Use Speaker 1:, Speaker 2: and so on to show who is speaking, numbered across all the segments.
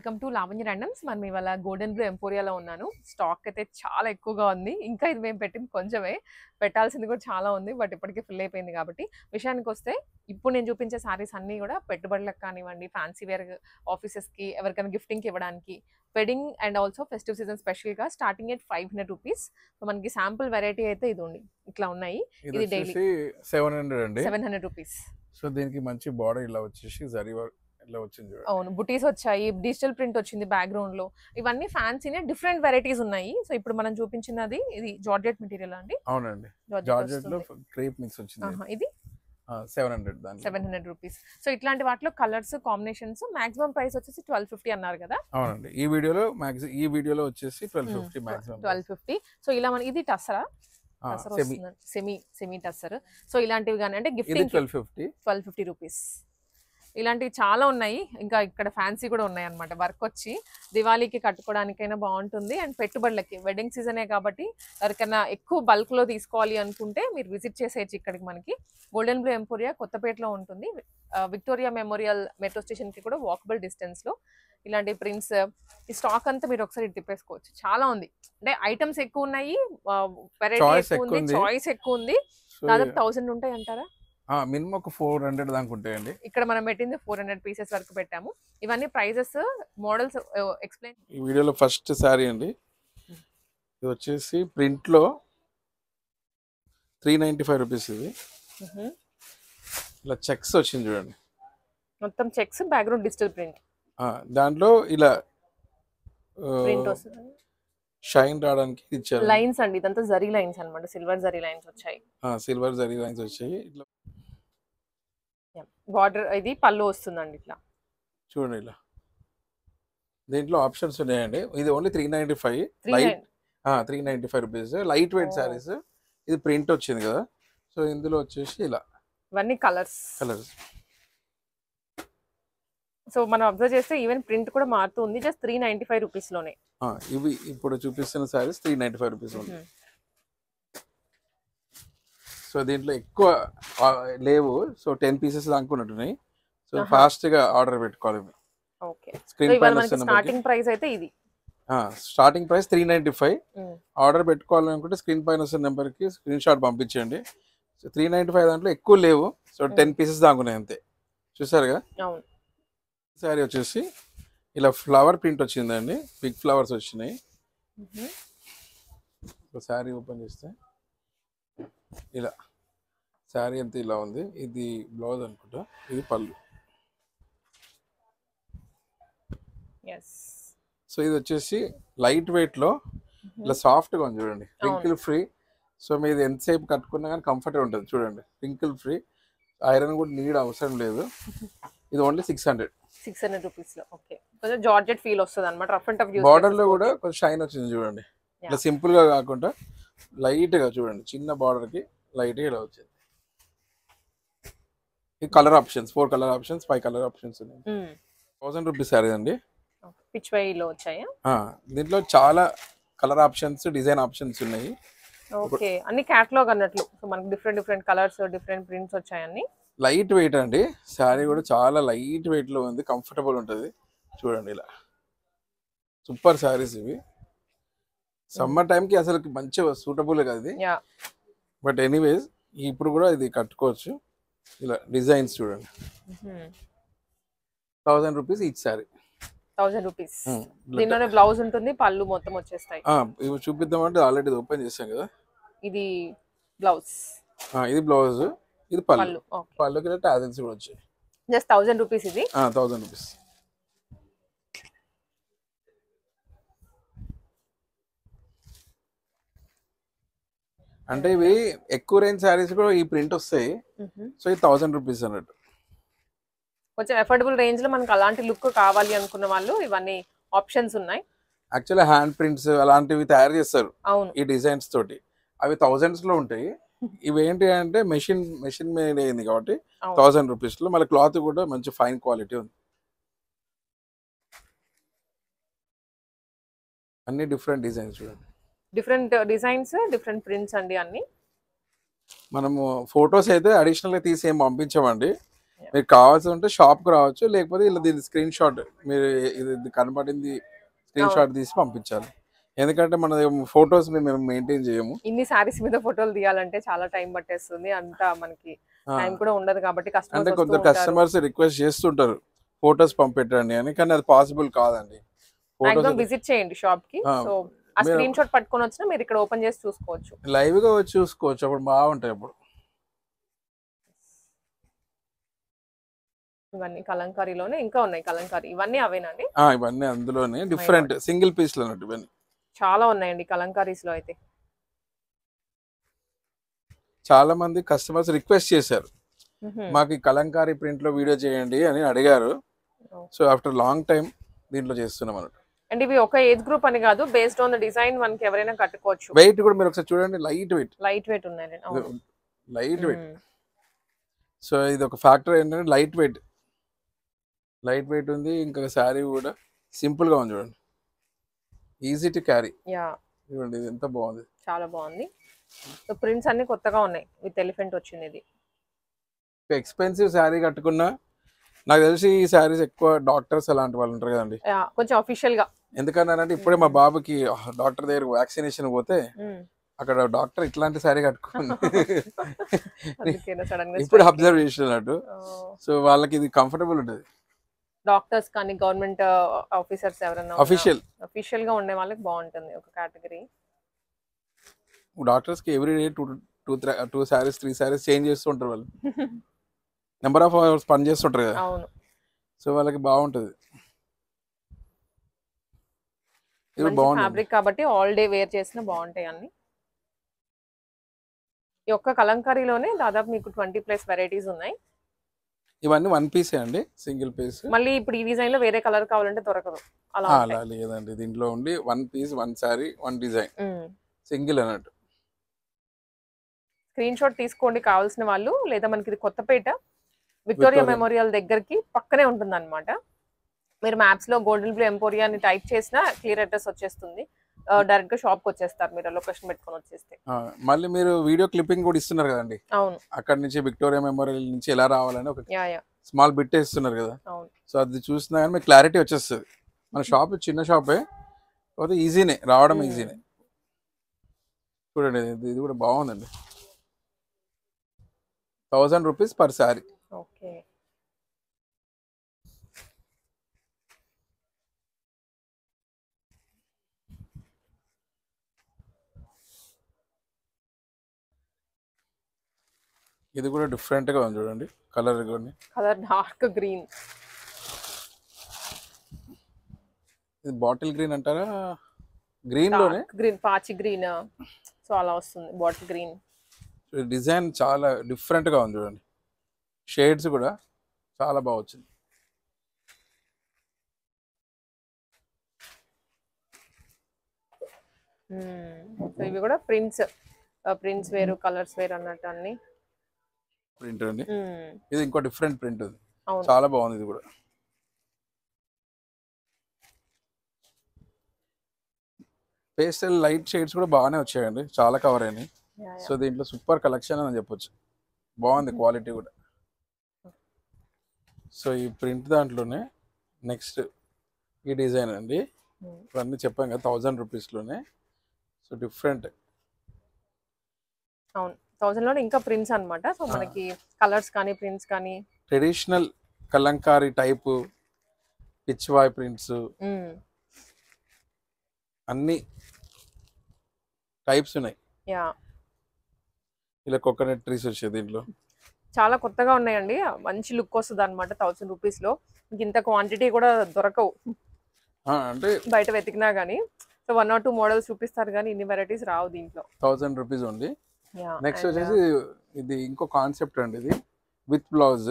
Speaker 1: Welcome to Lavanya randoms. మనం ఇవాళ golden blue ఎంపోరియాలో ఉన్నాను. స్టాక్ అయితే చాలా ఎక్కువగా ఉంది. ఇంకా ఇది మేము పెట్టింది కొంచెమే, పెట్టాల్సింది కూడా చాలా ఉంది. బట్ ఇప్పటికే ఫుల్ అయిపోయింది. కాబట్టి విషయానికి వస్తే ఇప్పుడు నేను చూపించే సారీస్ అన్నీ కూడా పెట్టుబడులకు కానివ్వండి, ఫ్యాన్సీ వేర్ ఆఫీసెస్కి, ఎవరికైనా గిఫ్టింగ్కి ఇవ్వడానికి, wedding and also festive season స్పెషల్గా స్టార్టింగ్ ఎట్ 500 రూపీస్. సో మనకి శాంపుల్ వెరైటీ అయితే ఇది ఉంది, ఇట్లా ఉన్నాయి. ఇది డైలీ
Speaker 2: 700 అండి.
Speaker 1: 700 రూపీస్.
Speaker 2: సో దీనికి మంచి బార్డర్ ఇలా వచ్చేసి జరీ ఇలా వచ్చింది చూడండి.
Speaker 1: అవును, బుటీస్ వచ్చాయి, డిజిటల్ ప్రింట్ వచ్చింది బ్యాక్గ్రౌండ్ లో. ఇవన్నీ ఫ్యాన్సీనే, డిఫరెంట్ వెరైటీస్ ఉన్నాయి. సో ఇప్పుడు మనం చూపించినది ఇది జార్జెట్ మెటీరియల్ అండి.
Speaker 2: అవునండి, జార్జెట్ లో క్రేప్ మిక్స్ వచ్చింది.
Speaker 1: ఇది
Speaker 2: 700 దాని
Speaker 1: 700 రూపీస్. సో ఇట్లాంటి వాటిలో కలర్స్ కాంబినేషన్స్ మాక్సిమం ప్రైస్ వచ్చేసి 1250 అన్నారు కదా.
Speaker 2: అవునండి, ఈ వీడియోలో వచ్చేసి 1250 మాక్సిమం
Speaker 1: 1250. సో ఇలా మన ఇది టసరా సెమీ టసర్. సో ఇలాంటివి కానీ అంటే గిఫ్టింగ్ 1250 రూపీస్. ఇలాంటివి చాలా ఉన్నాయి. ఇంకా ఇక్కడ ఫ్యాన్సీ కూడా ఉన్నాయి అన్నమాట. వర్క్ వచ్చి దివాళీకి కట్టుకోవడానికైనా బాగుంటుంది. అండ్ పెట్టుబడులకి, వెడ్డింగ్ సీజనే కాబట్టి ఎవరికైనా ఎక్కువ బల్క్లో తీసుకోవాలి అనుకుంటే మీరు విజిట్ చేసేయచ్చు ఇక్కడికి. మనకి గోల్డెన్ బ్లూ ఎంపోరియా కొత్తపేటలో ఉంటుంది. విక్టోరియా మెమోరియల్ మెట్రో స్టేషన్కి కూడా వాకబుల్ డిస్టెన్స్లో. ఇలాంటి ప్రింట్స్, ఈ స్టాక్ అంతా మీరు ఒకసారి తిప్పేసుకోవచ్చు. చాలా ఉంది, అంటే ఐటమ్స్ ఎక్కువ ఉన్నాయి, వెరైటీ ఎక్కువ ఉంది, చాయిస్ ఎక్కువ ఉంది. దాదాపు 1000 ఉంటాయి అంటారా?
Speaker 2: మినిమం ఒక 400 దాకా ఉంటాయండి.
Speaker 1: ఇక్కడ మనం పెట్టింది 400 పీసెస్ వరకు పెట్టాము. ఇవన్నీ ప్రైజెస్, మోడల్స్ ఎక్స్ప్లెయిన్.
Speaker 2: ఈ వీడియోలో ఫస్ట్ సారీ అండి, ఇది వచ్చేసి ప్రింట్ లో 395 రూపీస్. ఇది ఇలా చెక్స్ వచ్చింది చూడండి,
Speaker 1: మొత్తం చెక్స్, బ్యాక్గ్రౌండ్ డిజిటల్ ప్రింట్.
Speaker 2: దాంట్లో ఇలా
Speaker 1: ప్రింట్ వస్తుంది,
Speaker 2: షైన్ రావడానికి ఇచ్చారు.
Speaker 1: లైన్స్ అండి, ఇదంతా జరీ లైన్స్ అన్నమాట. సిల్వర్ జరీ లైన్స్ వచ్చాయి.
Speaker 2: సిల్వర్ జరీ లైన్స్ వచ్చాయి. ఇట్లా
Speaker 1: బార్డర్, ఇది పళ్ళు వస్తుందండి ఇట్లా
Speaker 2: చూడండి. ఇలా దీంట్లో ఆప్షన్స్ ఉన్నాయండి. ఇది only 395 light 395 rupees. Light weight saris. ఇది ప్రింట్ వచ్చింది కదా. సో ఇందులో వచ్చేసి ఇలా
Speaker 1: ఇవన్నీ కలర్స్. సో మనం అబ్జర్వ్ చేస్తే ఈవెన్ ప్రింట్ కూడా మారుతుంది. జస్ట్ 395 రూపీస్ లోనే.
Speaker 2: ఇవి ఇప్పుడు చూపిస్తున్న సారీస్ 395 రూపీస్ ఉంది. సో దీంట్లో ఎక్కువ లేవు. సో 10 పీసెస్ దాకున్నట్టున్నాయి. సో ఫాస్ట్ గా ఆర్డర్ పెట్టుకోవాలి.
Speaker 1: స్టార్టింగ్ ప్రైస్ అయితే ఇది,
Speaker 2: స్టార్టింగ్ ప్రైస్ 395. ఆర్డర్ పెట్టుకోవాలనుకుంటే స్క్రీన్ పైన వస్తున్న నెంబర్ కి స్క్రీన్ షాట్ పంపించండి. సో 395 దాంట్లో ఎక్కువ లేవు. సో 10 పీసెస్ దాకున్నాయి అంతే. చూసారుగా. సారీ వచ్చేసి ఇలా ఫ్లవర్ ప్రింట్ వచ్చిందండి, బిగ్ ఫ్లవర్స్ వచ్చినాయి. శారీ ఓపెన్ చేస్తే ఇలా శారీ అంతా ఇలా ఉంది. ఇది బ్లౌజ్ అనుకుంటా, ఇది పళ్ళు. సో ఇది వచ్చేసి లైట్ వెయిట్ లో ఇలా సాఫ్ట్ గా ఉంది చూడండి, రింకిల్ ఫ్రీ. సో మీరు ఎంతసేపు కట్టుకున్నా కానీ కంఫర్ట్ ఉంటుంది చూడండి. రింకిల్ ఫ్రీ, ఐరన్ కూడా నీడ్ అవసరం లేదు. ఇది ఓన్లీ 600
Speaker 1: రూపీస్ లో. ఓకే, కొంచెం జార్జెట్ ఫీల్ వస్తుంది అన్నమాట. Rough and tough use.
Speaker 2: Border లో కూడా కొంచెం షైన్ వచ్చింది చూడండి. ఇట్లా సింపుల్ గా కాకుండా లైట్ గా చూడండి, చిన్న బార్డర్ కి లైట్ గా ఇలా వచ్చింది. ఈ colour options 4 colour options, 5 colour options ఉన్నాయి. 1000 రూపీస్ సారీ అండి.
Speaker 1: పిచ్ వైలో వచ్చాయా?
Speaker 2: దీంట్లో చాలా కలర్ ఆప్షన్స్, డిజైన్ ఆప్షన్స్ ఉన్నాయి.
Speaker 1: ఓకే, అన్ని క్యాటలాగ్ అన్నట్లు. సో మనకి డిఫరెంట్ కలర్స్, డిఫరెంట్ ప్రింట్స్ వచ్చాయన్ని.
Speaker 2: లైట్ వెయిట్ అండి, శారీ కూడా చాలా లైట్ వెయిట్ లో ఉంది, కంఫర్టబుల్ ఉంటుంది చూడండి. ఇలా సూపర్ శారీస్ ఇవి. సమ్మర్ టైం కి అసలు మంచిగా సూటబుల్ కాదు, బట్ ఎనీవేస్ ఇప్పుడు కూడా ఇది కట్టుకోవచ్చు. ఇలా డిజైన్స్ చూడండి. 1000 రూపీస్ ఈచ్ శారీ.
Speaker 1: 1000 రూపీస్. దీనిలోనే బ్లౌజ్ ఉంటుంది, పళ్ళు మొత్తం వచ్చేస్తాయి.
Speaker 2: ఇవి చూపిద్దామంటే ఆల్రెడీ ఓపెన్ చేసాం కదా.
Speaker 1: ఇది బ్లౌజ్,
Speaker 2: ఇది బ్లౌజ్, ఇది పళ్ళు. పళ్ళుకి టాజల్స్ కూడా వచ్చాయి.
Speaker 1: జస్ట్ 1000 రూపీస్ ఇది.
Speaker 2: 1000 రూపీస్. అంటే ఇవి ఎక్కువ రేంజ్ శారీస్ కూడా ఈ ప్రింట్ వస్తాయి. సో ఇది 1000 రూపీస్ అన్నట్టు.
Speaker 1: కొంచెం అఫోర్డబుల్ రేంజ్ లో మనకు అలాంటి లుక్ కావాలి అనుకున్న వాళ్ళు ఇవన్నీ ఆప్షన్స్ ఉన్నాయి.
Speaker 2: యాక్చువల్లీ హ్యాండ్ ప్రింట్స్ అలాంటివి తయారు చేస్తారు.
Speaker 1: అవును,
Speaker 2: ఈ డిజైన్స్ తోటి. అవి 1000s లో ఉంటాయి. ఇవి ఏంటి అంటే మెషిన్ మేడ్ అయింది కాబట్టి 1000 రూపీస్ లో. మళ్ళీ క్లాత్ కూడా మంచి ఫైన్ క్వాలిటీ ఉంది. అన్ని డిఫరెంట్ డిజైన్స్ చూడండి,
Speaker 1: డిఫరెంట్ డిజైన్స్, డిఫరెంట్ ప్రింట్స్ అండి అన్ని.
Speaker 2: మనము ఫొటోస్ అయితే అడిషనల్ గా తీసి ఏం పంపించామండి. మీకు కావాల్సి ఉంటే షాప్కి రావచ్చు, లేకపోతే ఇలా దీని స్క్రీన్ షాట్ మీరు ఇది కనపడింది స్క్రీన్ షాట్ తీసి పంపించాలి. ఎందుకంటే మన ఫొటోస్ మేము మెయింటైన్ చేయము.
Speaker 1: ఇన్ని సారీస్ మీద ఫోటోలు తీయాలంటే చాలా టైం పట్టేస్తుంది, అంత మనకి టైం కూడా ఉండదు కాబట్టి
Speaker 2: అంటే కొందరు కస్టమర్స్ రిక్వెస్ట్ చేస్తుంటారు ఫొటోస్ పంపించండి అని, కానీ అది పాసిబుల్ కాదండి.
Speaker 1: మాక్సిమం విజిట్ చేయండి షాప్ కి. సో ఆ స్క్రీన్ షాట్ పట్టుకొని వచ్చినా మీరు ఇక్కడ ఓపెన్ చేసి చూసుకోవచ్చు,
Speaker 2: లైవ్ గా వచ్చి చూసుకోవచ్చు, అప్పుడు బాగుంటాయి. అప్పుడు
Speaker 1: ఇవన్నీ కలంకారీలోనే ఇంకా ఉన్నాయి. కలంకారీ ఇవన్నీ అవేనండి?
Speaker 2: ఇవన్నీ అందులోనే డిఫరెంట్ సింగిల్ పీస్ లో అన్నట్టు ఇవన్నీ
Speaker 1: చాలా ఉన్నాయండి కలంకారీస్ లో. అయితే
Speaker 2: చాలా మంది కస్టమర్స్ రిక్వెస్ట్ చేశారు, మాకు ఈ కలంకారీ ప్రింట్ లో వీడియో చేయండి అని అడిగారు. సో ఆఫ్టర్ లాంగ్ టైం దీంట్లో చేస్తున్నాం అన్నట్టు.
Speaker 1: అండ్ ఇవి ఒక ఏజ్ గ్రూప్ అని కాదు, బేస్డ్ ఆన్ ద డిజైన్ మనకి ఎవరైనా కట్టుకోవచ్చు.
Speaker 2: వెయిట్ కూడా మీరు ఒకసారి చూడండి, లైట్ వెయిట్
Speaker 1: ఉన్నాయి.
Speaker 2: Light weight. సో ఇది ఒక ఫ్యాక్టర్ ఏంటంటే లైట్ వెయిట్ ఉంది. ఇంకా శారీ కూడా సింపుల్ గా ఉంది చూడండి, ఈజీ టు క్యారీ. చూడండి ఇది ఎంత బాగుంది, చాలా
Speaker 1: బాగుంది. సో ప్రింట్స్ అన్ని కొత్తగా ఉన్నాయి, విత్ ఎలిఫెంట్ వచ్చింది. ఇది
Speaker 2: ఎక్స్పెన్సివ్ శారీ కట్టుకున్నా నాకు తెలిసి ఈ శారీస్ ఎక్కువ డాక్టర్స్ అలాంటి వాళ్ళు ఉంటారు కదండి,
Speaker 1: కొంచెం అఫీషియల్ గా.
Speaker 2: ఎందుకన్నానంటే ఇప్పుడే మా బాబుకి డాక్టర్ దగ్గర వ్యాక్సినేషన్ పోతే అక్కడ డాక్టర్ ఇట్లాంటి శారీ కట్టుకుంది, ఇప్పుడు అబ్జర్వ్ చేసినట్టు. సో వాళ్ళకి ఇది కంఫర్టబుల్ ఉంటుంది.
Speaker 1: డాక్టర్స్ కానీ గవర్నమెంట్ ఆఫీసర్స్ ఎవరైనా అఫీషియల్ గా ఉండే వాళ్ళకి బాగుంటుంది ఒక కేటగిరీ.
Speaker 2: డాక్టర్స్ కి every day 2 saris 3 saris change చేస్తూ ఉంటారు వాళ్ళు, నెంబర్ ఆఫ్ అవర్స్ పని చేస్తుంటారు కదా.
Speaker 1: అవును.
Speaker 2: సో వాళ్ళకి బాగుంటుంది.
Speaker 1: ఇది బాగుంది ఫ్యాబ్రిక్ కాబట్టి ఆల్ డే వేర్ చేసినా బాగుంటాయి అన్ని. ఈ ఒక్క కలంకారీలోనే దాదాపు మీకు 20+ వెరైటీస్ ఉన్నాయి.
Speaker 2: ఇవన్నీ 1 పీస్ అండి, సింగిల్ పీస్.
Speaker 1: మళ్ళీ ఇప్పుడు ఈ డిజైన్ లో వేరే కలర్ కావాలంటే దొరకదు,
Speaker 2: అలా లేదండి. దీంట్లో ఉండి 1 పీస్ 1 సారీ 1 డిజైన్ సింగిల్ అన్నట్టు.
Speaker 1: స్క్రీన్ షాట్ తీసుకోండి కావాల్సిన వాళ్ళు, లేదా మనకి ఇది కొత్తపేట విక్టోరియా మెమోరియల్ దగ్గరికి పక్కనే ఉంటుంది అనమాట. మీరు మ్యాప్స్ లో గోల్డెన్ బ్లూ ఎంపోరియా అని టైప్ చేసినా క్లియర్ అడ్రస్ వచ్చేస్తుంది. డైరెక్ట్ గా షాప్ కి వచ్చేస్తారు మీరు లొకేషన్ పెట్టుకొని వచ్చేస్తే.
Speaker 2: మళ్ళీ మీరు వీడియో క్లిప్పింగ్ కూడా ఇస్తున్నారు కదండి.
Speaker 1: అవును.
Speaker 2: అక్కడ నుంచి విక్టోరియా మెమోరియల్ నుంచి ఎలా రావాలని ఒక స్మాల్ బిట్ ఇస్తున్నారు కదా. సో అది చూసినా కానీ మీకు క్లారిటీ వచ్చేస్తుంది. మన షాప్ చిన్న షాపే, కాకపోతే ఈజీనే రావడం, ఈజీనే. చూడండి ఇది కూడా బాగుందండి, 1000 రూపీస్ పర్ సారీ.
Speaker 1: ఓకే.
Speaker 2: ఇది కూడా డిఫరెంట్ గా ఉంది చూడండి, కలర్
Speaker 1: డార్క్ గ్రీన్.
Speaker 2: ఇది బాటిల్ గ్రీన్ అంటారా, గ్రీన్ లోనే
Speaker 1: గ్రీన్ పాచి గ్రీన్, సో అలా వస్తుంది బాటిల్ గ్రీన్.
Speaker 2: డిజైన్ చాలా డిఫరెంట్ గా ఉంది చూడండి, షేడ్స్ కూడా చాలా బాగా వచ్చింది.
Speaker 1: ఇవి కూడా ప్రింట్స్ వేరు, కలర్స్ వేరు అన్నట్టు అన్ని.
Speaker 2: ప్రింట్ అండి, ఇది ఇంకో డిఫరెంట్ ప్రింట్ ఉంది, చాలా బాగుంది. ఇది కూడా పేస్టల్ లైట్ షేడ్స్ కూడా బాగానే వచ్చాయండి, చాలా కవర్ అయినాయి. సో దీంట్లో సూపర్ కలెక్షన్ అని చెప్పొచ్చు, బాగుంది క్వాలిటీ కూడా. సో ఈ ప్రింట్ దాంట్లోనే నెక్స్ట్ ఈ డిజైన్ అండి, ఇవన్నీ చెప్పాం కదా 1000 రూపీస్లోనే. So different.
Speaker 1: అవును, 1000 లోనే ఇంకా ప్రింట్స్ అన్నమాట. సో మనకి కలర్స్ కానీ ప్రింట్స్ కానీ
Speaker 2: traditional Kalamkari type Pichwai prints అన్ని టైప్స్ ఉన్నాయి. ఇలా కోకోనట్ ట్రీస్ వచ్చాయి దీంట్లో,
Speaker 1: చాలా కొత్తగా ఉన్నాయండి. మంచి లుక్ వస్తుంది అనమాట 1000 రూపీస్ లో. ఇంత క్వాంటిటీ కూడా దొరకవు
Speaker 2: అంటే
Speaker 1: బయట వెతికినా గానీ. సో 1 or 2 మోడల్స్ చూపిస్తారు కానీ ఇన్ని వెరైటీస్ రావు దీంట్లో.
Speaker 2: 1000 రూపీస్ ఉంది. నెక్స్ట్ వచ్చేసి ఇది ఇంకో కాన్సెప్ట్ అండి, ఇది with blouse.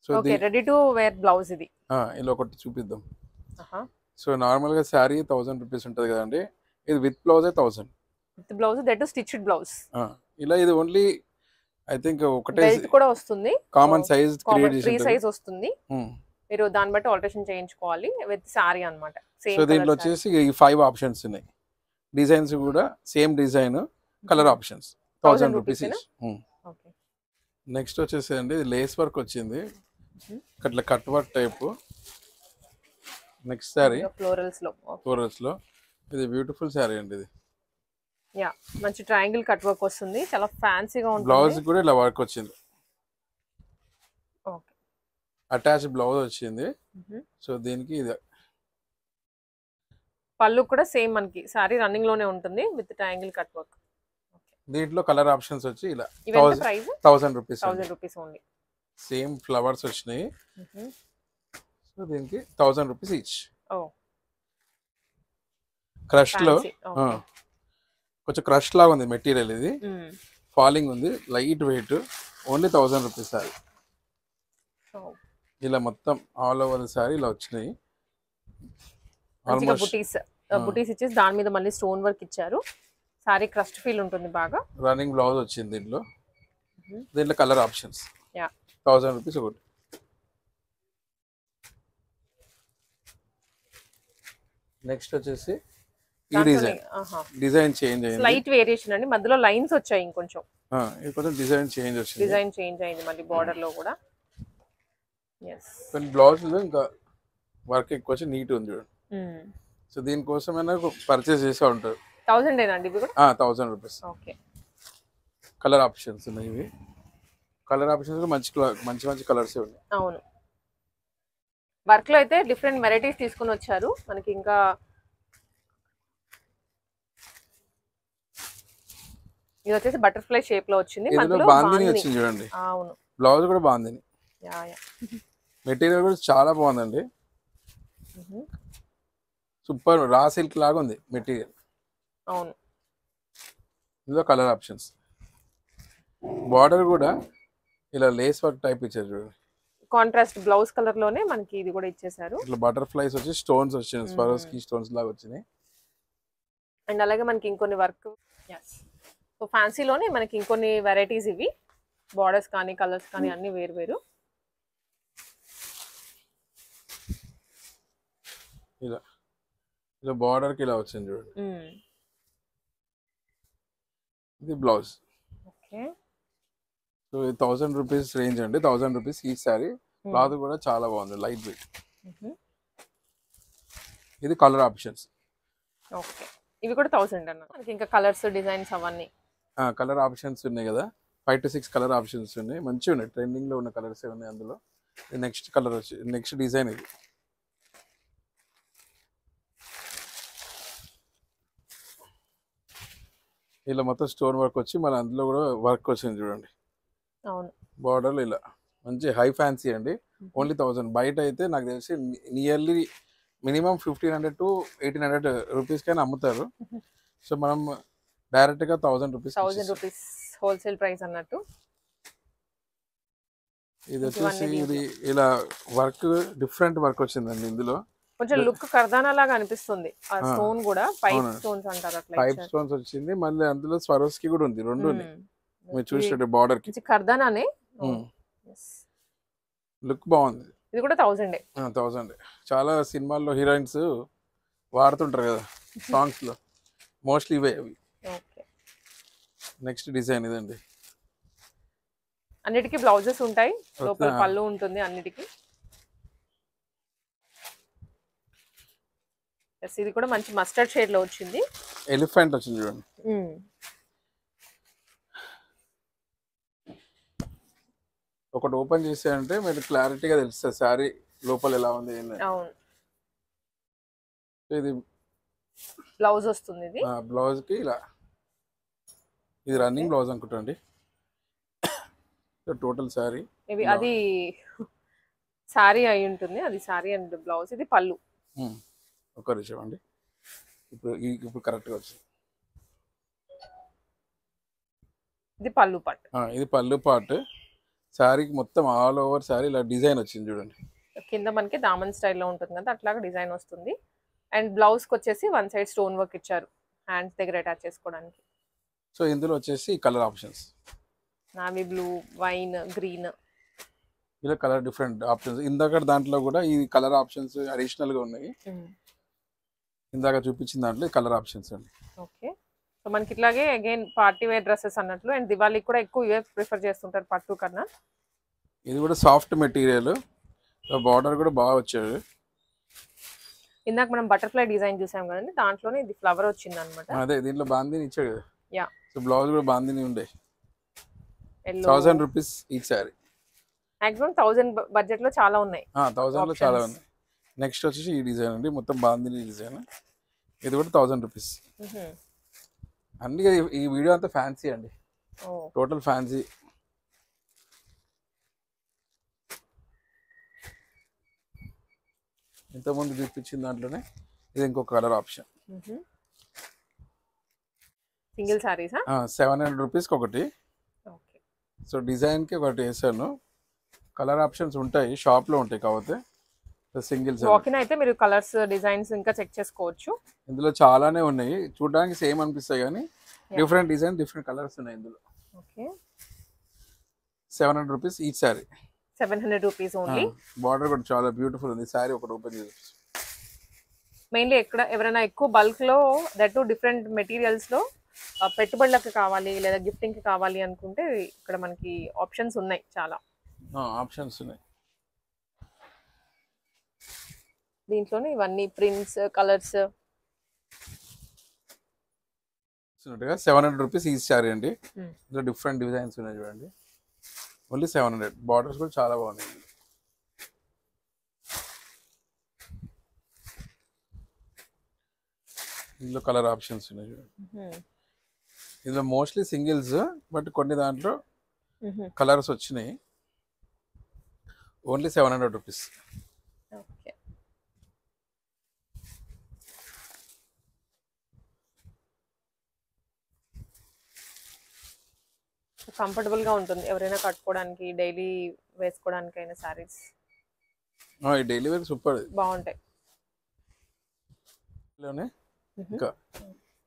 Speaker 1: So ready to wear blouse ఇది.
Speaker 2: ఇలా ఒకటి చూపిద్దాం. సో నార్మల్ గా శారీ 1000 రూపీస్ ఉంటుంది కదండి, ఇది with blouse 1000.
Speaker 1: With blouse that stitched blouse.
Speaker 2: ఇలా ఇది ఓన్లీ ఐ థింక్ ఒకటే
Speaker 1: బెల్ట్ కూడా వస్తుంది,
Speaker 2: కామన్ సైజ్ క్రియేట్ చేసి
Speaker 1: 3 సైజ్ వస్తుంది. మీరు దాన్ని బట్టి ఆల్టరేషన్ చేయించుకోవాలి విత్ సారీ అన్నమాట.
Speaker 2: సో దీంట్లో వచ్చేసి ఈ 5 ఆప్షన్స్ ఉన్నాయి. డిజైన్స్ కూడా same design, colour options 1000 rupees. Next వచ్చేసేయండి ఇది లేస్ వర్క్ వచ్చింది, అట్లా cut work type. Next sari florals లో ఇది బ్యూటిఫుల్ శారీ అండి. ఇది
Speaker 1: యా మంచి ట్రయాంగిల్ కట్ వర్క్ వస్తుంది, చాలా ఫ్యాన్సీగా ఉంటుంది.
Speaker 2: బ్లౌజ్ కూడా ఇలా వర్క్ వచ్చింది,
Speaker 1: ఓకే
Speaker 2: అటాచ్ బ్లౌజ్ వచ్చింది. సో దీనికి ఇది
Speaker 1: పళ్ళు కూడా సేమ్ మనకి సారీ రన్నింగ్ లోనే ఉంటుంది విత్ ట్రయాంగిల్ కట్ వర్క్.
Speaker 2: దీంట్లో కలర్ ఆప్షన్స్ వచ్చి ఇలా
Speaker 1: price
Speaker 2: 1000 rupees,
Speaker 1: 1000 rupees only.
Speaker 2: Same flowers వచ్చినాయి. సో దీనికి 1000 రూపీస్ ఈచ్. క్రష్ లో కొంచెం క్రష్ లాగా ఉంది మెటీరియల్, ఇది ఫాలింగ్ ఉంది, light weight, only 1000 rupees sorry. ఇలా మొత్తం ఆల్ ఓవర్ సారీ ఇలా వచ్చినాయి.
Speaker 1: బుటీస్ ఇచ్చేసి దాని మీద మళ్ళీ స్టోన్ వర్క్ ఇచ్చారు. సారీ క్రస్ట్ ఫీల్ ఉంటుంది బాగా.
Speaker 2: రన్నింగ్ బ్లౌజ్ వచ్చింది దీంట్లో. దీంట్లో కలర్ ఆప్షన్స్ 1000 రూపీస్ ఒకటి. నెక్స్ట్ వచ్చేసి ఈ డిజైన్ చేంజ్ అయింది,
Speaker 1: లైట్ వేరియేషన్ అండి, మధ్యలో లైన్స్ వచ్చాయి ఇంకొంచెం.
Speaker 2: ఇది కొంచెం డిజైన్ చేంజ్ వచ్చింది,
Speaker 1: డిజైన్ చేంజ్ అయింది మళ్ళీ బార్డర్ లో కూడా. yes
Speaker 2: కానీ బ్లౌజ్ లో ఇంకా వర్క్ ఎక్కువ వచ్చి నీట్ ఉంది చూడండి. సో దీనికోసమైనా పర్చేస్ చేసే ఉంటారు.
Speaker 1: 1000 ఏనండి ఇవి కూడా?
Speaker 2: 1000 రూపీస్.
Speaker 1: ఓకే
Speaker 2: కలర్ ఆప్షన్స్ ఉన్నాయి, ఇవి కలర్ ఆప్షన్స్ మంచి మంచి కలర్స్ ఉన్నాయి.
Speaker 1: అవును, వర్క్ లో అయితే డిఫరెంట్ వెరైటీస్ తీసుకుని వచ్చారు మనకి. ఇంకా ఇది వచ్చేసి బటర్ఫ్లై షేప్ లో వచ్చింది, మధ్యలో
Speaker 2: బాందిని వచ్చింది చూడండి.
Speaker 1: అవును,
Speaker 2: బ్లౌజ్ కూడా బాందిని. మెటీరియల్ కూడా చాలా బాగుందండి, సూపర్ రా సిల్క్ లాగా ఉంది మెటీరియల్.
Speaker 1: అవును,
Speaker 2: ఇందులో కలర్ ఆప్షన్స్. బార్డర్ కూడా ఇలా లేస్ వర్క్ టైప్ ఇచ్చారు చూడండి,
Speaker 1: కాంట్రాస్ట్ బ్లౌజ్ కలర్ లోనే మనకి ఇది కూడా ఇచ్చేసారు.
Speaker 2: ఇట్లా బటర్ఫ్లైస్ వచ్చి స్టోన్స్ వచ్చినాయి, స్వరోస్కి స్టోన్స్ లాగా వచ్చినాయి.
Speaker 1: అండ్ అలాగే మనకి ఇంకొన్ని వర్క్, సో ఫ్యాన్సీలోనే మనకి ఇంకొన్ని వెరైటీస్ ఇవి. బార్డర్స్ కానీ కలర్స్ కానీ అన్ని వేరు వేరు.
Speaker 2: ఇలా ఇలా బార్డర్ కి ఇలా వచ్చింది చూడండి. ఇది blouse.
Speaker 1: Okay,
Speaker 2: so 1000 rupees range అండి, 1000 రూపీస్ ఈ సారీ. క్లాత్ కూడా చాలా బాగుంది, లైట్ వెయిట్. ఇది కలర్ ఆప్షన్స్.
Speaker 1: ఓకే, ఇవి కూడా 1000 అన్న. మనకి ఇంకా కలర్స్ డిజైన్స్ అవన్నీ
Speaker 2: కలర్ ఆప్షన్స్ ఉన్నాయి కదా, 5 to 6 కలర్ ఆప్షన్స్ ఉన్నాయి, మంచిగా ఉన్నాయి, ట్రెండింగ్ లో ఉన్న కలర్స్ ఉన్నాయి అందులో. నెక్స్ట్ కలర్ వచ్చి నెక్స్ట్ డిజైన్ ఇది. ఇలా మొత్తం స్టోన్ వర్క్ వచ్చి మన అందులో కూడా వర్క్ వచ్చింది చూడండి.
Speaker 1: అవును,
Speaker 2: బార్డర్లు ఇలా మంచి హై ఫ్యాన్సీ అండి, ఓన్లీ 1000. బయట అయితే నాకు తెలిసి నియర్లీ మినిమం 1500 to 1800 రూపీస్ కైనా అమ్ముతారు. సో మనం డైరెక్ట్ గా 1000 రూపీస్
Speaker 1: హోల్సేల్ ప్రైస్ అన్నట్టు.
Speaker 2: ఇది వచ్చేసి ఇది ఇలా వర్క్ డిఫరెంట్ వర్క్ వచ్చిందండి ఇందులో.
Speaker 1: కొంచెం లుక్ కర్దానా లాగా అనిపిస్తుంది. ఆ స్టోన్ కూడా పైప్ స్టోన్స్ అంటారు, అట్లా
Speaker 2: పైప్ స్టోన్స్ వచ్చింది. మళ్ళీ అందులో స్వరోస్కి కూడా ఉంది, రెండు ఉన్నాయి. మీరు చూసినట్టు బార్డర్ కి
Speaker 1: కర్దానానే
Speaker 2: లుక్ బాగుంది.
Speaker 1: ఇది కూడా 1000.
Speaker 2: చాలా సినిమాల్లో హీరోయిన్స్ వాడుతుంటారు కదా సాంగ్స్ లో, మోస్ట్లీ ఇవే అవి. నెక్స్ట్ డిజైన్ ఇదండి.
Speaker 1: అన్నిటికీ బ్లౌజెస్ ఉంటాయి, లోపల పళ్ళు ఉంటుంది అన్నిటికీ. ఇది కూడా మంచి మస్టర్డ్ షేడ్ లో వచ్చింది,
Speaker 2: ఎలిఫెంట్ వచ్చింది చూడండి. ఒకటి ఓపెన్ చేసారంటే మీరు క్లారిటీగా తెలుస్తుంది సారీ లోపల ఎలా ఉంది.
Speaker 1: అవును,
Speaker 2: ఇది
Speaker 1: బ్లౌజ్ వస్తుంది. ఇది
Speaker 2: బ్లౌజ్ కి ఇలా, ఇది రన్నింగ్ బ్లౌజ్ అనుకుంటండి. టోటల్ సారీ
Speaker 1: మేబీ అది సారీ అయి ఉంటుంది, అది సారీ అండ్ బ్లౌజ్. ఇది పళ్ళు.
Speaker 2: ఒక నిమిషం అండి, ఇప్పుడు కరెక్ట్గా వచ్చింది.
Speaker 1: ఇది పళ్ళు పార్ట్.
Speaker 2: ఇది పళ్ళు పార్ట్. శారీకి మొత్తం ఆల్ ఓవర్ శారీ ఇలా డిజైన్ వచ్చింది చూడండి.
Speaker 1: కింద మనకి దామన్ స్టైల్లో ఉంటుంది కదా, అట్లాగా డిజైన్ వస్తుంది. అండ్ బ్లౌజ్కి వచ్చేసి వన్ సైడ్ స్టోన్ వర్క్ ఇచ్చారు, హ్యాండ్స్ దగ్గర అటాచ్ చేసుకోవడానికి.
Speaker 2: సో ఇందులో వచ్చేసి colour options,
Speaker 1: navy blue, wine, green,
Speaker 2: ఇలా కలర్ డిఫరెంట్ ఆప్షన్స్. ఇందాక దాంట్లో కూడా ఈ కలర్ ఆప్షన్స్ అడిషనల్ గా ఉన్నాయి. ఇందాక చూపించిన దాంట్లో కలర్ ఆప్షన్స్ అండి.
Speaker 1: ఓకే, సో మనకి ఇట్లాగే అగైన్ పార్టీ వేర్ డ్రెస్సెస్ అన్నట్లు, అండ్ దివాళీకి కూడా ఎక్కువ ఇవే ప్రిఫర్ చేస్తుంటారు పట్టు కన్నా.
Speaker 2: ఇది కూడా సాఫ్ట్ మెటీరియల్, బార్డర్ కూడా బాగా వచ్చాడు.
Speaker 1: ఇందాక మనం బటర్ఫ్లై డిజైన్ చూసాం కదండి, దాంట్లోనే ఇది ఫ్లవర్ వచ్చింది అనమాట.
Speaker 2: అదే దీంట్లో బాందిని ఇచ్చాడు కదా.
Speaker 1: యా,
Speaker 2: సో బ్లౌజ్ కూడా బాందిని ఉండే.
Speaker 1: Yellow
Speaker 2: 1000 rupees each sorry.
Speaker 1: Maximum 1000 budget లో చాలా ఉన్నాయి.
Speaker 2: 1000 లో చాలా ఉన్నాయి. నెక్స్ట్ వచ్చేసి ఈ డిజైన్ అండి, మొత్తం బాందిని డిజైన్. ఇది కూడా 1000 రూపీస్. అన్ని ఈ వీడియో అంతా ఫ్యాన్సీ అండి, టోటల్ ఫ్యాన్సీ. ఇంతకుముందు చూపించిన దాంట్లోనే ఇది ఇంకొక కలర్ ఆప్షన్.
Speaker 1: సింగిల్ సారీసా?
Speaker 2: 700 రూపీస్కి ఒకటి.
Speaker 1: ఓకే.
Speaker 2: సో డిజైన్కి ఒకటి వేసాను. కలర్ ఆప్షన్స్ ఉంటాయి, షాప్లో ఉంటాయి కాకపోతే సింగిల్.
Speaker 1: వాకిన్ అయితే మీరు కలర్స్ డిజైన్స్ ఇంకా చెక్ చేసుకోవచ్చు.
Speaker 2: ఇందులో చాలానే ఉన్నాయి, చూడడానికి సేమ్ అనిపిస్తాయి కానీ డిఫరెంట్ డిజైన్ డిఫరెంట్ కలర్స్ ఉన్నాయి ఇందులో.
Speaker 1: Okay.
Speaker 2: 700 rupees each sorry.
Speaker 1: 700 rupees only.
Speaker 2: Border కూడా చాలా బ్యూటిఫుల్ ఉంది. సారీ ఒకటి ఓపెన్ చేసి
Speaker 1: మెయిన్లీ ఎక్కడ ఎవరైనా ఎక్కువ బల్క్ లో దట్ డిఫరెంట్ మెటీరియల్స్ లో పెట్టుబడులకు కావాలి లేదా గిఫ్టింగ్ కి కావాలి అనుకుంటే ఇక్కడ మనకి ఆప్షన్స్ ఉన్నాయి, చాలా
Speaker 2: ఆప్షన్స్ ఉన్నాయి.
Speaker 1: దీంట్లోనే ఇవన్నీ prints colours.
Speaker 2: 700 rupees each sorry అండి. ఇందులో డిఫరెంట్ డిజైన్స్ ఉన్నాయి చూడండి. ఓన్లీ 700. బార్డర్స్ కూడా చాలా బాగున్నాయి. ఇందులో కలర్ ఆప్షన్స్ ఉన్నాయి చూడండి. ఇందులో మోస్ట్లీ సింగిల్స్, బట్ కొన్ని దాంట్లో కలర్స్ వచ్చినాయి. Only 700 rupees.
Speaker 1: ఓకే. కంఫర్టబుల్ గా ఉంటుంది ఎవరైనా కట్టుకోవడానికి, డైలీ వేసుకోవడానికి అయినా సారీస్.
Speaker 2: డైలీ వేర్ సూపర్
Speaker 1: బాగుంటాయి.
Speaker 2: ఇంకా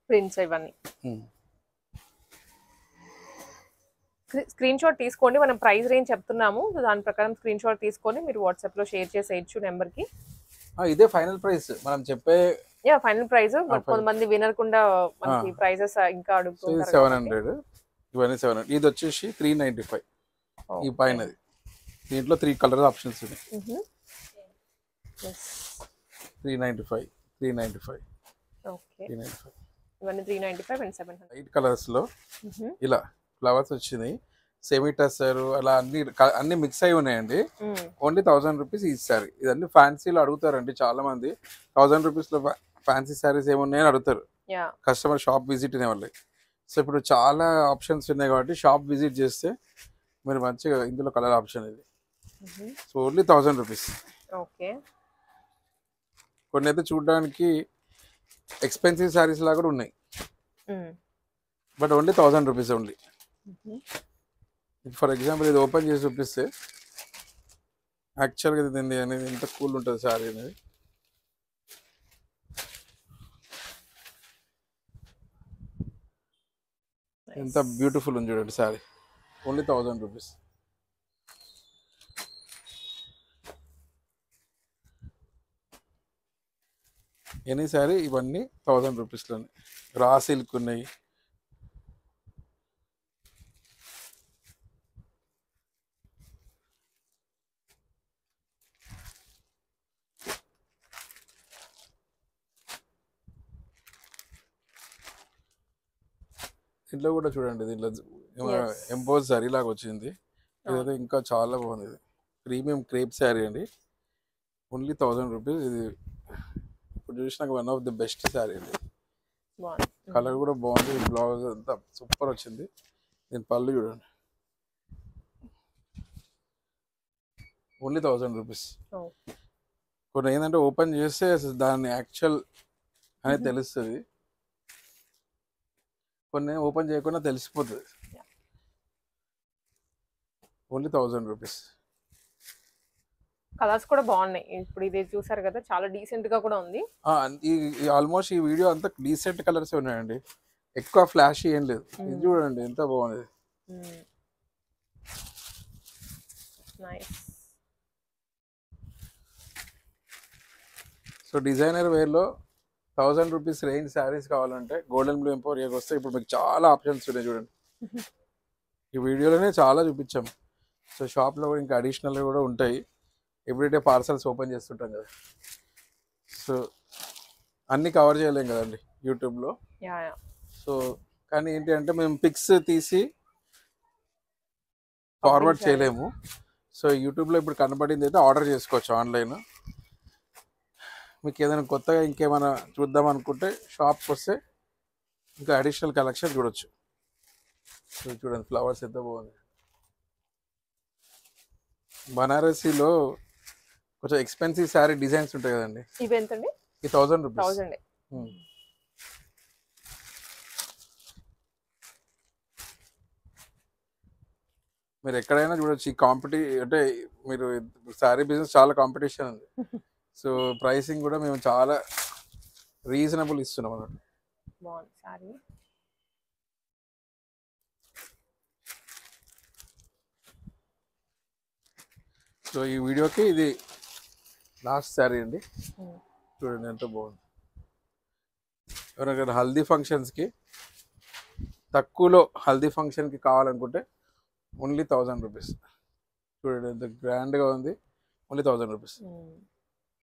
Speaker 1: ప్రింట్స్ ఇవన్నీ. స్క్రీన్ షాట్ తీసుకోండి, మనం ప్రైస్ రేంజ్ చెప్తున్నాము, దాని ప్రకారం స్క్రీన్ షాట్ తీసుకొని మీరు వాట్సాప్ లో షేర్ చేసేయచ్చు నెంబర్ కి.
Speaker 2: ఇదే ఫైనల్ ప్రైస్ మనం చెప్పే.
Speaker 1: ఫైనల్ ప్రైస్, బట్ కొంతమంది వినకుండా మనకి ప్రైజెస్ ఇంకా అడుగుతుంటారు.
Speaker 2: 700, ఇవన్నీ 700. ఇది వచ్చేసి 395 ఈ పైనది. దీంట్లో 3 కలర్ ఆప్షన్స్ ఉన్నాయి. 395, 395.
Speaker 1: ఓకే. ఇవన్నీ 395 అండ్ 700.
Speaker 2: 8 కలర్స్ లో ఇలా ఫ్లవర్స్ వచ్చినాయి. సెమీ టస్సర్ అలా అన్ని మిక్స్ అయి ఉన్నాయండి. Only 1000 rupees each sorry. ఇదన్నీ ఫ్యాన్సీలో అడుగుతారండి చాలా మంది. 1000 రూపీస్ లో ఫ్యాన్సీ సారీస్ ఏమున్నాయని అడుగుతారు కస్టమర్, షాప్ విజిట్ అనే వాళ్ళకి. సో ఇప్పుడు చాలా ఆప్షన్స్ ఉన్నాయి కాబట్టి షాప్ విజిట్ చేస్తే మీరు మంచిగా ఇందులో కలర్ ఆప్షన్ ఇది. So only 1000 rupees.
Speaker 1: ఓకే.
Speaker 2: కొన్ని అయితే చూడడానికి ఎక్స్పెన్సివ్ సారీస్ లాగా కూడా ఉన్నాయి, but only 1000 rupees only. For example ఇది ఓపెన్ చేసి చూపిస్తే యాక్చువల్గా ఇది అనేది ఎంత కూల్ ఉంటుంది సారీ అనేది. ఎంత బ్యూటిఫుల్ ఉంది చూడండి sorry. Only 1000 rupees. Any sorry ఇవన్నీ 1000 రూపీస్లోనే. రా సిల్క్ ఉన్నాయి. దీంట్లో కూడా చూడండి, దీంట్లో ఎంపోజ్ సారీ లాగా వచ్చింది. ఇదైతే ఇంకా చాలా బాగుంది. ఇది ప్రీమియం క్రేప్ శారీ అండి. Only 1000 rupees. ఇది ఇప్పుడు చూసినాక one of the best sari అండి. కలర్ కూడా బాగుంది. బ్లౌజ్ అంతా సూపర్ వచ్చింది. దీని పళ్ళు చూడండి. Only 1000 rupees. కొన్ని ఏంటంటే ఓపెన్ చేస్తే దాని యాక్చువల్ అనేది తెలుస్తుంది, కొన్ని ఓపెన్ చేయకుండా తెలిసిపోతుంది. Only 1000 rupees.
Speaker 1: కలర్స్ కూడా బాగున్నాయి. ఇప్పుడు ఇది చూసారు కదా, చాలా డీసెంట్ గా కూడా ఉంది.
Speaker 2: ఆల్మోస్ట్ ఈ వీడియో అంతా డీసెంట్ కలర్స్ ఉన్నాయండి, ఎక్కువ ఫ్లాష్ ఏం లేదు. ఇది చూడండి ఎంత బాగుంది. సో డిజైనర్ వేర్లో 1000 రూపీస్ రేంజ్ శారీస్ కావాలంటే గోల్డెన్ బ్లూ ఎంపోరియాకి వస్తే ఇప్పుడు మీకు చాలా ఆప్షన్స్ ఉన్నాయి చూడండి. ఈ వీడియోలోనే చాలా చూపించాం. సో షాప్లో కూడా ఇంకా అడిషనల్గా కూడా ఉంటాయి. ఎవ్రీడే పార్సల్స్ ఓపెన్ చేస్తుంటాం కదా, సో అన్నీ కవర్ చేయలేం కదండి యూట్యూబ్లో. సో కానీ ఏంటి అంటే మేము పిక్స్ తీసి ఫార్వర్డ్ చేయలేము. సో యూట్యూబ్లో ఇప్పుడు కనబడింది అయితే ఆర్డర్ చేసుకోవచ్చు ఆన్లైన్. మీకు ఏదైనా కొత్తగా ఇంకేమైనా చూద్దాం అనుకుంటే షాప్కి వస్తే ఇంకా అడిషనల్ కలెక్షన్ చూడొచ్చు. సో చూడండి ఫ్లవర్స్ ఎంత బాగుంది. బనారసీలో కొంచెం ఎక్స్పెన్సివ్ శారీ డిజైన్స్ ఉంటాయి కదండి.
Speaker 1: ఇవి ఎంతండి?
Speaker 2: ఈ 1000 రూపీస్.
Speaker 1: 1000.
Speaker 2: మీరు ఎక్కడైనా చూడొచ్చు. ఈ అంటే మీరు శారీ బిజినెస్ చాలా కాంపిటీషన్ ఉంది. సో ప్రైసింగ్ కూడా మేము చాలా రీజనబుల్ ఇస్తున్నాం అన్నమాట.
Speaker 1: బాగుంది సారీ.
Speaker 2: సో ఈ వీడియోకి ఇది లాస్ట్ శారీ అండి. చూడండి ఎంత బాగుంది. ఎవరైనా హల్దీ ఫంక్షన్స్కి తక్కువలో హల్దీ ఫంక్షన్కి కావాలనుకుంటే ఓన్లీ 1000 రూపీస్. చూడండి ఎంత గ్రాండ్గా ఉంది. Only 1000 rupees.